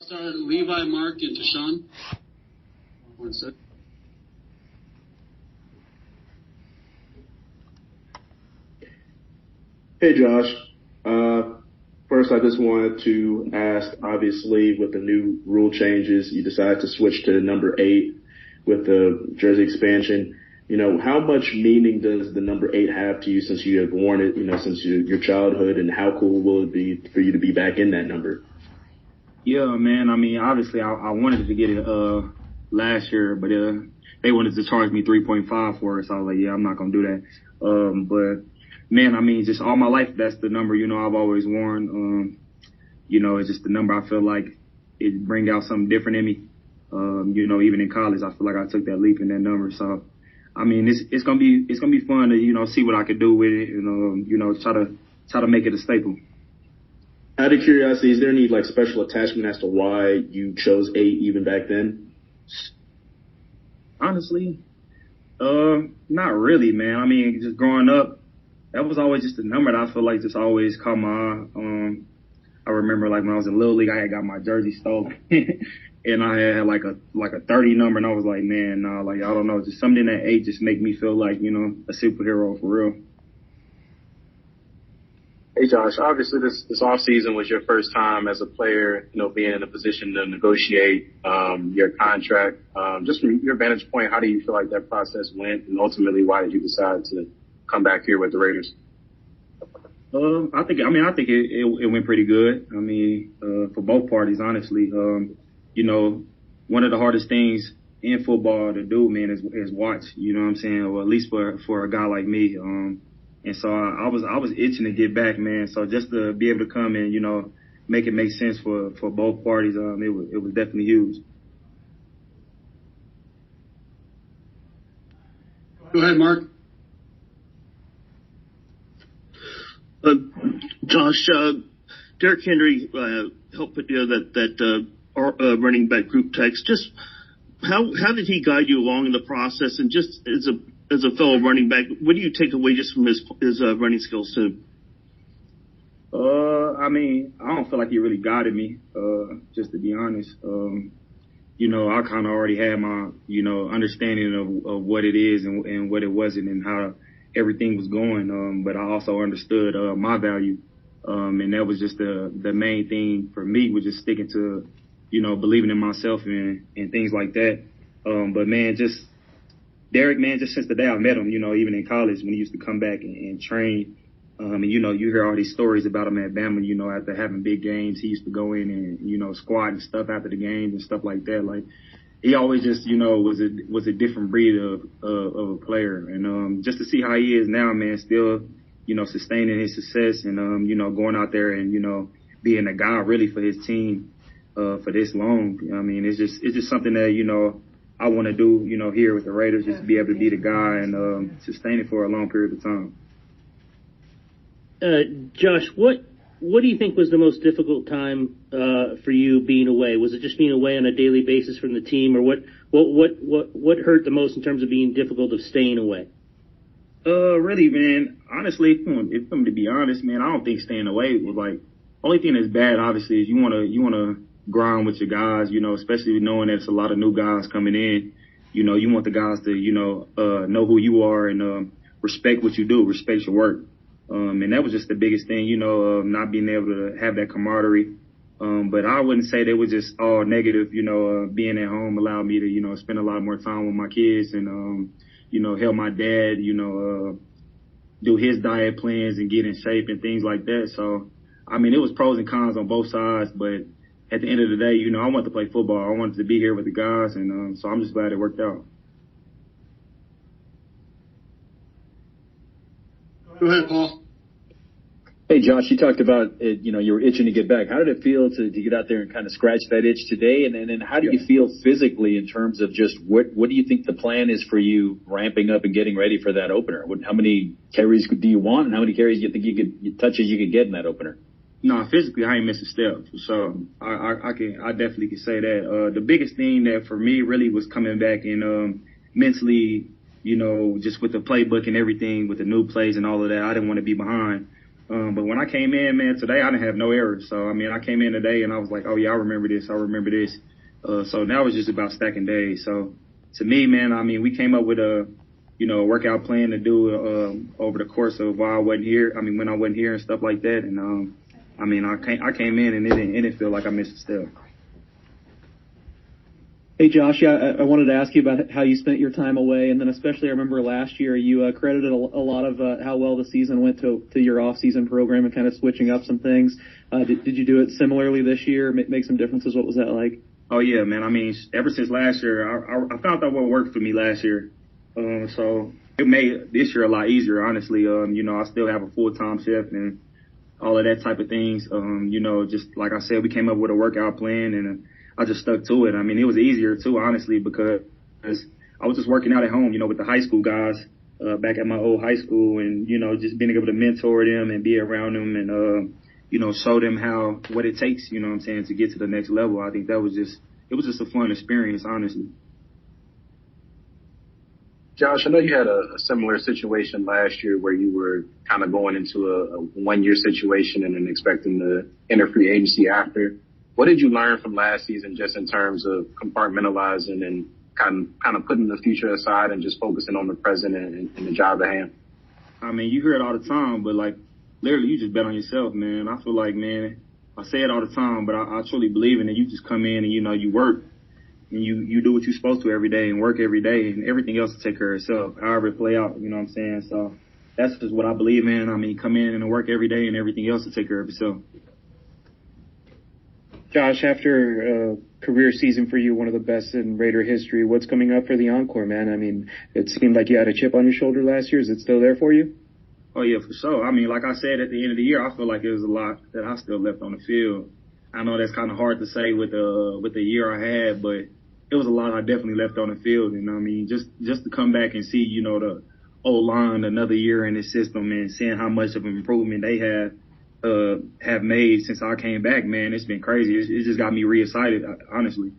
Start Levi, Mark, and Tashawn. One sec. Hey, Josh. First, I just wanted to ask, obviously, with the new rule changes, you decided to switch to number 8 with the jersey expansion. How much meaning does the number 8 have to you since you have worn it, since your childhood, and how cool will it be for you to be back in that number? Yeah, man. I mean, obviously, I wanted to get it last year, but they wanted to charge me 3.5 for it, so I was like, yeah, I'm not gonna do that. But man, I mean, just all my life, that's the number I've always worn. It's just the number I feel like it brings out something different in me. Even in college, I feel like I took that leap in that number. So, I mean, it's gonna be fun to see what I could do with it, and try to make it a staple. Out of curiosity, is there any special attachment as to why you chose 8 even back then? Honestly, not really, man. I mean, just growing up, that was always just a number that I feel like just always caught my eye. I remember when I was in Little League, I had got my jersey stolen, and I had like a 30 number, and I was like, man, nah, I don't know, just something that 8 just make me feel like a superhero for real. Hey, Josh, obviously this offseason was your first time as a player, being in a position to negotiate your contract. Just from your vantage point, how do you feel like that process went, and ultimately why did you decide to come back here with the Raiders? I think it went pretty good. I mean, for both parties, honestly. One of the hardest things in football to do, man, is watch, you know what I'm saying? Or at least for a guy like me. And so I was itching to get back, man. So just to be able to come and, make it make sense for both parties, it was definitely huge. Go ahead, Mark. Josh, Derrick Henry helped put together that running back group text. Just how did he guide you along in the process? And just as a fellow running back, what do you take away just from his running skills too? I mean, I don't feel like he really guided me, just to be honest. I kind of already had my, understanding of what it is and what it wasn't and how everything was going. But I also understood my value. And that was just the main thing for me, was just sticking to, believing in myself and things like that. But man, just Derrick, man, just since the day I met him, even in college when he used to come back and train, and you hear all these stories about him at Bama, after having big games, he used to go in and, squat and stuff after the games and stuff like that. Like, he always just, was a different breed of a player. And, just to see how he is now, man, still, sustaining his success and, going out there and, being a guy really for his team, for this long. I mean, it's just something that, I want to do, here with the Raiders, just to be able to be the guy and sustain it for a long period of time. Josh, what do you think was the most difficult time for you being away? Was it just being away on a daily basis from the team, or what hurt the most in terms of being difficult of staying away? Really, man, honestly, if I'm to be honest, man, I don't think staying away was only thing that's bad, obviously, is you wanna grind with your guys, especially knowing that it's a lot of new guys coming in. You want the guys to, know who you are and respect what you do, respect your work. And that was just the biggest thing, not being able to have that camaraderie. But I wouldn't say they were just all negative, being at home allowed me to, spend a lot more time with my kids and, help my dad, do his diet plans and get in shape and things like that. So, I mean, it was pros and cons on both sides, but at the end of the day, I wanted to play football. I wanted to be here with the guys, and so I'm just glad it worked out. Go ahead, Paul. Hey, Josh, you talked about it, you were itching to get back. How did it feel to get out there and kind of scratch that itch today? And then how do you feel physically in terms of just what do you think the plan is for you ramping up and getting ready for that opener? How many carries do you want, and how many carries do you think touches you could get in that opener? No, physically, I ain't missed a step. So I definitely can say that. The biggest thing that for me really was coming back and mentally, just with the playbook and everything, with the new plays and all of that, I didn't want to be behind. But when I came in, man, today I didn't have no errors. So, I mean, I came in today and I was like, oh, yeah, I remember this. So now it's just about stacking days. So to me, man, I mean, we came up with a workout plan to do over the course of while I wasn't here. I mean, when I wasn't here and stuff like that. And, I mean, I came in and it didn't feel like I missed a step. Hey, Josh, I wanted to ask you about how you spent your time away, and then especially I remember last year you credited a lot of how well the season went to your off-season program and kind of switching up some things. Did you do it similarly this year, make some differences? What was that like? Oh, yeah, man. I mean, ever since last year, I found out what worked for me last year. So it made this year a lot easier, honestly. I still have a full-time chef and all of that type of things. Just like I said, we came up with a workout plan and I just stuck to it. I mean, it was easier too, honestly, because I was just working out at home, with the high school guys, back at my old high school and, just being able to mentor them and be around them and, show them what it takes, to get to the next level. I think it was just a fun experience, honestly. Josh, I know you had a similar situation last year where you were kind of going into a 1 year situation and then expecting to enter free agency after. What did you learn from last season just in terms of compartmentalizing and kind of putting the future aside and just focusing on the present and the job at hand? I mean, you hear it all the time, but like literally you just bet on yourself, man. I feel like, man, I say it all the time, but I truly believe in it. You just come in and, you work and you do what you're supposed to every day and work every day and everything else will take care of itself, however it play out, you know what I'm saying? So that's just what I believe in. I mean, come in and work every day and everything else will take care of itself. Josh, after a career season for you, one of the best in Raider history, what's coming up for the encore, man? I mean, it seemed like you had a chip on your shoulder last year. Is it still there for you? Oh, yeah, for sure. I mean, like I said, at the end of the year, I feel like there was a lot that I still left on the field. I know that's kind of hard to say with the year I had, but it was a lot I definitely left on the field. And, I mean, just to come back and see, the O-line another year in the system and seeing how much of an improvement they have made since I came back, man, it's been crazy. It just got me re-excited, honestly.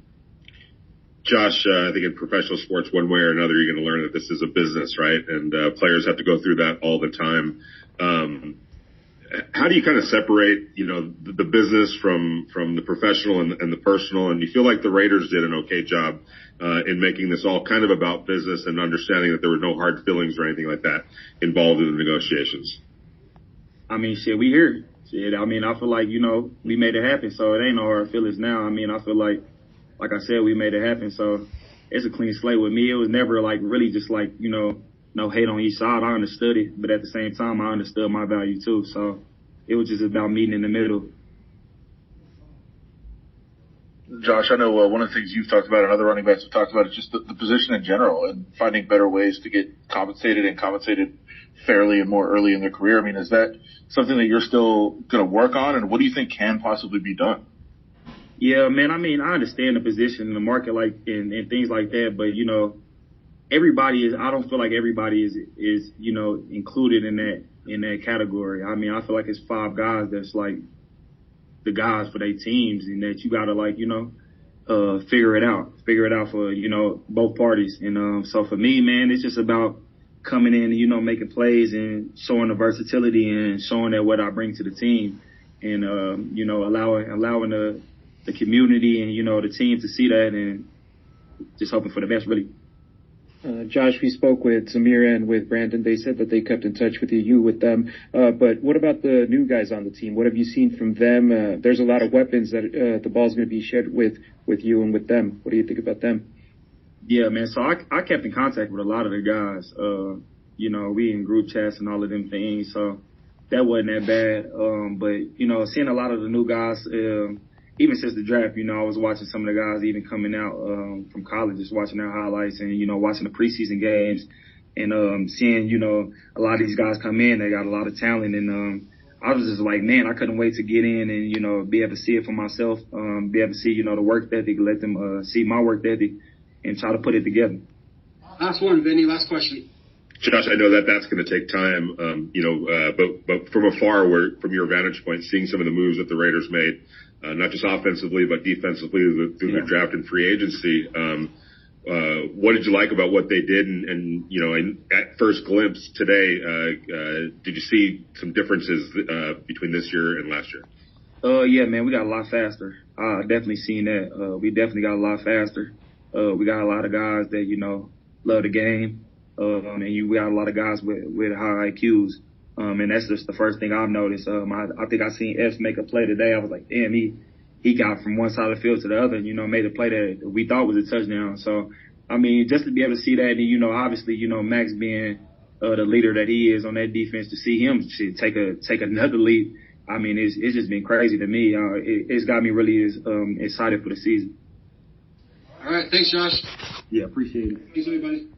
Josh, I think in professional sports, one way or another, you're going to learn that this is a business, right? And players have to go through that all the time. How do you kind of separate, the business from the professional and the personal? And you feel like the Raiders did an okay job in making this all kind of about business and understanding that there were no hard feelings or anything like that involved in the negotiations? I mean, shit, we here. Shit, I mean, I feel like, we made it happen, so it ain't no hard feelings now. I mean, I feel like I said, we made it happen, so it's a clean slate with me. It was never like really just like, no hate on each side. I understood it, but at the same time, I understood my value too. So it was just about meeting in the middle. Josh, I know one of the things you've talked about and other running backs have talked about is just the position in general and finding better ways to get compensated fairly and more early in their career. I mean, is that something that you're still going to work on, and what do you think can possibly be done? Yeah, man, I mean, I understand the position in the market and things like that, but, I don't feel like everybody is included in that category. I mean, I feel like it's 5 guys that's like the guys for their teams and that you got to figure it out for, both parties. And, so for me, man, it's just about coming in and, making plays and showing the versatility and showing that what I bring to the team and, allowing the community and, the team to see that and just hoping for the best, really. Josh, we spoke with Zamir and with Brandon. They said that they kept in touch with you with them. But what about the new guys on the team? What have you seen from them? There's a lot of weapons that the ball's going to be shared with you and with them. What do you think about them? Yeah, man. So I kept in contact with a lot of the guys. We in group chats and all of them things. So that wasn't that bad. But, seeing a lot of the new guys, even since the draft, I was watching some of the guys even coming out from college, just watching their highlights and, watching the preseason games and seeing, a lot of these guys come in. They got a lot of talent. And I was just like, man, I couldn't wait to get in and, be able to see it for myself, be able to see, the work ethic, let them see my work ethic and try to put it together. Last one, Vinny. Last question. Josh, I know that's going to take time, but from afar, from your vantage point, seeing some of the moves that the Raiders made, not just offensively, but defensively through the draft and free agency. what did you like about what they did? And you know, at first glimpse today, did you see some differences between this year and last year? Yeah, man, we got a lot faster. Definitely seen that. We definitely got a lot faster. We got a lot of guys that, you know, love the game. And we got a lot of guys with high IQs. And that's just the first thing I've noticed. I think I seen F make a play today. I was like, damn, he got from one side of the field to the other and, you know, made a play that we thought was a touchdown. So, I mean, just to be able to see that, and, you know, obviously, you know, Max being the leader that he is on that defense, to see him take another leap, I mean, it's just been crazy to me. It's got me really excited for the season. All right. Thanks, Josh. Yeah, appreciate it. Thanks, everybody.